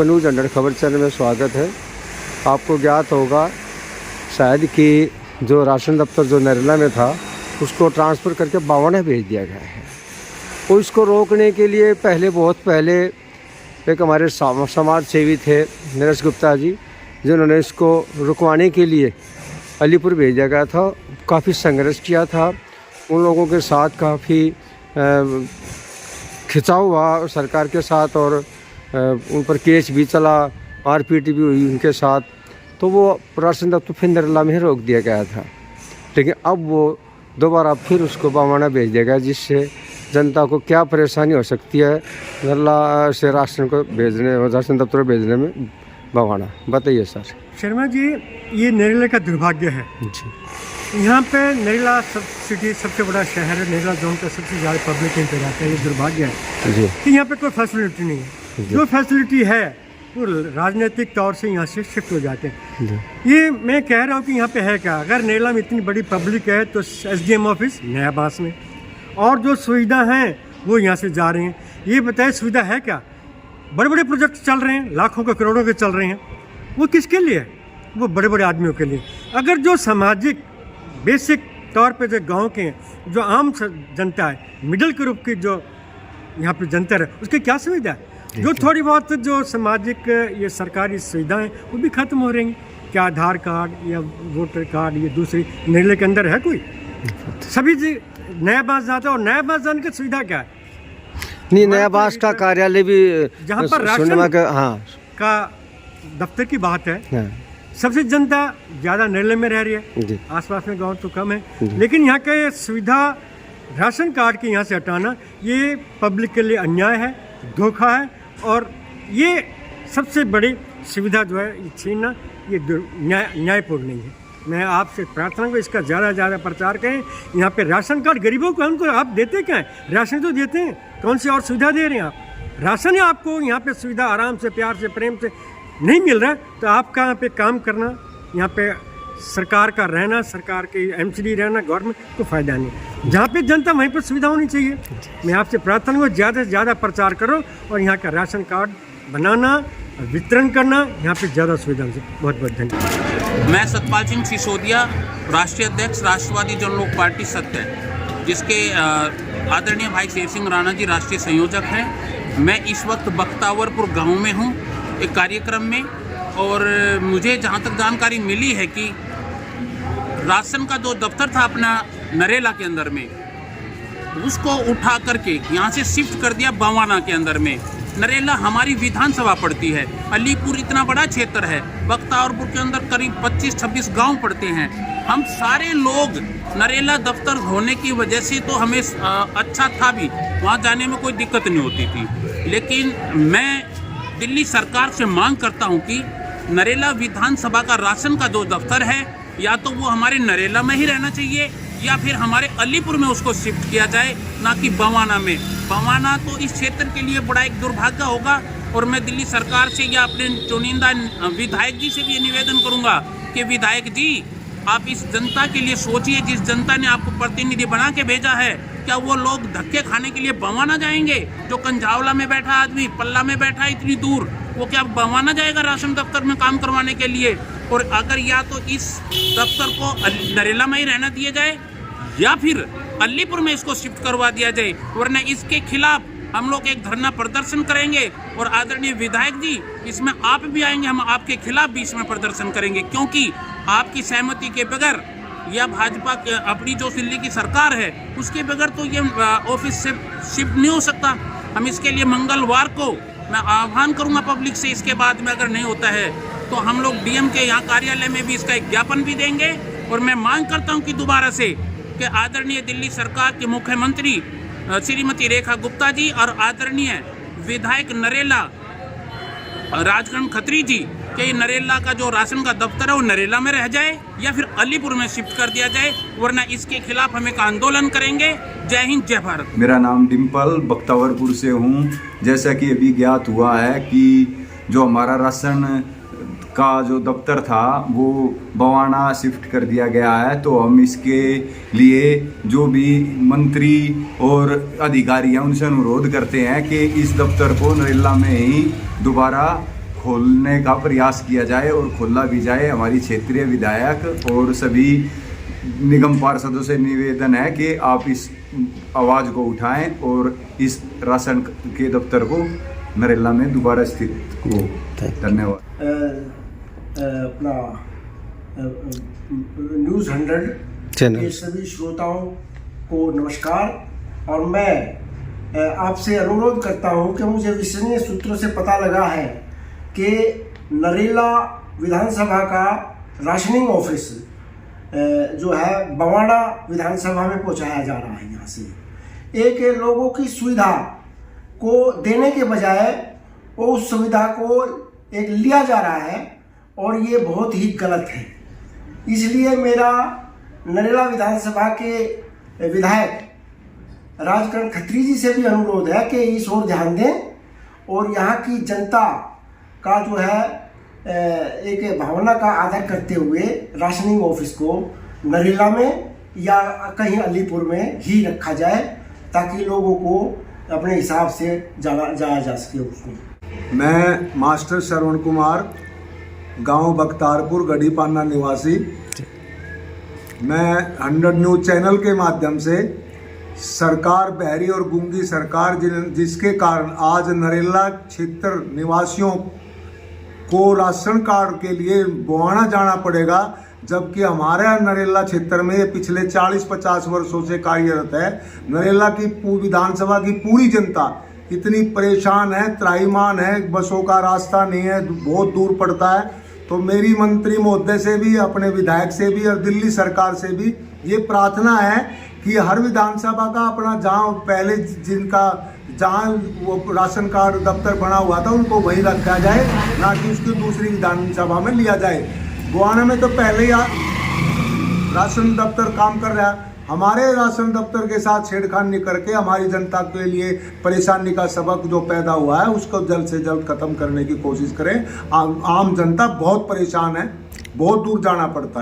News 100 खबर channel में स्वागत है। आपको ज्ञात होगा शायद कि जो राशन दफ्तर जो नरेला में था उसको ट्रांसफ़र करके बावना भेज दिया गया है। और इसको रोकने के लिए बहुत पहले एक हमारे समाज सेवी थे नरेश गुप्ता जी, जिन्होंने इसको रुकवाने के लिए अलीपुर भेजा गया था। काफ़ी संघर्ष किया था, उन लोगों के साथ काफ़ी खिंचाव हुआ सरकार के साथ और उन पर केस भी चला, मारपीट भी हुई उनके साथ। तो वो राशन दफ्तर फिर नरेला में रोक दिया गया था, लेकिन अब वो दोबारा फिर उसको बावना भेज दिया गया, जिससे जनता को क्या परेशानी हो सकती है नरेला से राशन दफ्तर भेजने में बावना। बताइए सर। शर्मा जी, ये नरेला का दुर्भाग्य है जी। यहाँ पे नरेला सिटी सबसे बड़ा शहर है, नरेला जोन का सबसे ज़्यादा पब्लिक यहाँ पे रहता है। ये दुर्भाग्य है जी कि यहाँ पे कोई फैसिलिटी नहीं है। जो फैसिलिटी है वो राजनीतिक तौर से यहाँ से शिफ्ट हो जाते हैं। ये मैं कह रहा हूँ कि यहाँ पे है क्या, अगर नरेला में इतनी बड़ी पब्लिक है तो SDM ऑफिस नया बास में, और जो सुविधा हैं वो यहाँ से जा रहे हैं। ये बताए सुविधा है क्या? बड़े बड़े प्रोजेक्ट चल रहे हैं, लाखों के करोड़ों के चल रहे हैं, वो किसके लिए है? वो बड़े बड़े आदमियों के लिए। अगर जो सामाजिक बेसिक तौर पे जो गांव के जो आम जनता है, मिडिल ग्रुप की जो यहाँ पे जनता है, उसकी क्या सुविधा है? जो थोड़ी बहुत जो सामाजिक ये सरकारी सुविधाएं वो भी खत्म हो रही हैं। क्या आधार कार्ड या वोटर कार्ड ये दूसरी नरेला के अंदर है कोई? सभी जी नया बास जाता है, और नया बास जाने की सुविधा क्या है? नहीं, नया बास का कार्यालय भी जहाँ पर राशन का दफ्तर की बात है, सबसे जनता ज़्यादा नरेला में रह रही है, आसपास में गांव तो कम है। लेकिन यहाँ के सुविधा राशन कार्ड के यहाँ से हटाना ये पब्लिक के लिए अन्याय है, धोखा है, और ये सबसे बड़ी सुविधा जो है छीनना ये न्यायपूर्ण नहीं है। मैं आपसे प्रार्थना करूँ इसका ज़्यादा से ज़्यादा प्रचार करें। यहाँ पे राशन कार्ड गरीबों को उनको आप देते क्या हैं? राशन तो देते हैं, कौन सी और सुविधा दे रहे हैं आप? राशन है आपको यहाँ पे सुविधा आराम से, प्यार से, प्रेम से नहीं मिल रहा है, तो आपका यहाँ पे काम करना, यहाँ पे सरकार का रहना, सरकार के MCD रहना, गवर्नमेंट को फ़ायदा नहीं। जहाँ पे जनता वहीं पर सुविधा होनी चाहिए। मैं आपसे प्रार्थना करूँ ज़्यादा से ज़्यादा प्रचार करो और यहाँ का राशन कार्ड बनाना, वितरण करना, यहाँ पे ज़्यादा सुविधा हो। बहुत बहुत धन्यवाद। मैं सतपाल सिंह सिसोदिया, राष्ट्रीय अध्यक्ष राष्ट्रवादी जन लोक पार्टी सत्य, जिसके आदरणीय भाई शेर सिंह राणा जी राष्ट्रीय संयोजक हैं। मैं इस वक्त बख्तावरपुर गांव में हूं एक कार्यक्रम में, और मुझे जहां तक जानकारी मिली है कि राशन का जो दफ्तर था अपना नरेला के अंदर में, उसको उठा करके यहाँ से शिफ्ट कर दिया बावना के अंदर में। नरेला हमारी विधानसभा पड़ती है, अलीपुर इतना बड़ा क्षेत्र है, बख्तावरपुर के अंदर करीब 25-26 गांव पड़ते हैं। हम सारे लोग नरेला दफ्तर होने की वजह से तो हमें अच्छा था भी, वहाँ जाने में कोई दिक्कत नहीं होती थी। लेकिन मैं दिल्ली सरकार से मांग करता हूँ कि नरेला विधानसभा का राशन का जो दफ्तर है, या तो वो हमारे नरेला में ही रहना चाहिए या फिर हमारे अलीपुर में उसको शिफ्ट किया जाए, ना कि बावना में। बावना तो इस क्षेत्र के लिए बड़ा एक दुर्भाग्य होगा। और मैं दिल्ली सरकार से या अपने चुनिंदा विधायक जी से भी ये निवेदन करूंगा कि विधायक जी, आप इस जनता के लिए सोचिए, जिस जनता ने आपको प्रतिनिधि बना के भेजा है। क्या वो लोग धक्के खाने के लिए बावना जाएंगे? जो कंझावला में बैठा आदमी, पल्ला में बैठा इतनी दूर, वो क्या बावना जाएगा राशन दफ्तर में काम करवाने के लिए? और अगर या तो इस दफ्तर को नरेला में ही रहना दिया जाए या फिर अलीपुर में इसको शिफ्ट करवा दिया जाए, वरना इसके खिलाफ हम लोग एक धरना प्रदर्शन करेंगे। और आदरणीय विधायक जी, इसमें आप भी आएंगे, हम आपके खिलाफ भी इसमें प्रदर्शन करेंगे, क्योंकि आपकी सहमति के बगैर या भाजपा अपनी जो दिल्ली की सरकार है उसके बगैर तो ये ऑफिस से शिफ्ट नहीं हो सकता। हम इसके लिए मंगलवार को मैं आह्वान करूंगा पब्लिक से, इसके बाद में अगर नहीं होता है तो हम लोग DM के यहाँ कार्यालय में भी इसका एक ज्ञापन भी देंगे। और मैं मांग करता हूँ कि दोबारा से कि आदरणीय दिल्ली सरकार के मुख्यमंत्री श्रीमती रेखा गुप्ता जी और आदरणीय विधायक नरेला राजकरण खत्री जी कि नरेला का जो राशन का दफ्तर है वो नरेला में रह जाए या फिर अलीपुर में शिफ्ट कर दिया जाए, वरना इसके खिलाफ हम एक आंदोलन करेंगे। जय हिंद, जय भारत। मेरा नाम डिम्पल, बख्तावरपुर से हूँ। जैसा कि अभी ज्ञात हुआ है कि जो हमारा राशन का जो दफ्तर था वो बवाना शिफ्ट कर दिया गया है, तो हम इसके लिए जो भी मंत्री और अधिकारी हैं उनसे अनुरोध करते हैं कि इस दफ्तर को नरेला में ही दोबारा खोलने का प्रयास किया जाए और खोला भी जाए। हमारी क्षेत्रीय विधायक और सभी निगम पार्षदों से निवेदन है कि आप इस आवाज़ को उठाएं और इस राशन के दफ्तर को नरेला में दोबारा स्थित हो। धन्यवाद। अपना न्यूज़ 100 के सभी श्रोताओं को नमस्कार। और मैं आपसे अनुरोध करता हूं कि मुझे विश्वसनीय सूत्रों से पता लगा है कि नरेला विधानसभा का राशनिंग ऑफिस जो है बवाना विधानसभा में पहुंचाया जा रहा है। यहाँ से एक लोगों की सुविधा को देने के बजाय वो उस सुविधा को एक लिया जा रहा है और ये बहुत ही गलत है। इसलिए मेरा नरेला विधानसभा के विधायक राजकरण खत्री जी से भी अनुरोध है कि इस ओर ध्यान दें और यहाँ की जनता का जो है एक भावना का आदर करते हुए राशनिंग ऑफिस को नरेला में या कहीं अलीपुर में ही रखा जाए ताकि लोगों को अपने हिसाब से जाया जा सके उसमें। मैं मास्टर श्रवण कुमार, गांव बख्तारपुर, गढ़ीपाना निवासी। मैं 100 न्यूज़ चैनल के माध्यम से सरकार बहरी और गूंगी सरकार जिसके कारण आज नरेला क्षेत्र निवासियों को राशन कार्ड के लिए बवाना जाना पड़ेगा, जबकि हमारे नरेला क्षेत्र में पिछले 40-50 वर्षों से कार्यरत है। नरेला की विधानसभा की पूरी जनता इतनी परेशान है, त्राहिमाम है, बसों का रास्ता नहीं है, बहुत दूर पड़ता है। तो मेरी मंत्री महोदय से भी, अपने विधायक से भी और दिल्ली सरकार से भी ये प्रार्थना है कि हर विधानसभा का अपना जहाँ पहले जहाँ वो राशन कार्ड दफ्तर बना हुआ था उनको वहीं रखा जाए, ना कि उसकी दूसरी विधानसभा में लिया जाए। गोवाना में तो पहले ही राशन दफ्तर काम कर रहा है। हमारे राशन दफ्तर के साथ छेड़खानी करके हमारी जनता के लिए परेशानी का सबक जो पैदा हुआ है उसको जल्द से जल्द खत्म करने की कोशिश करें। आम जनता बहुत परेशान है, बहुत दूर जाना पड़ता है।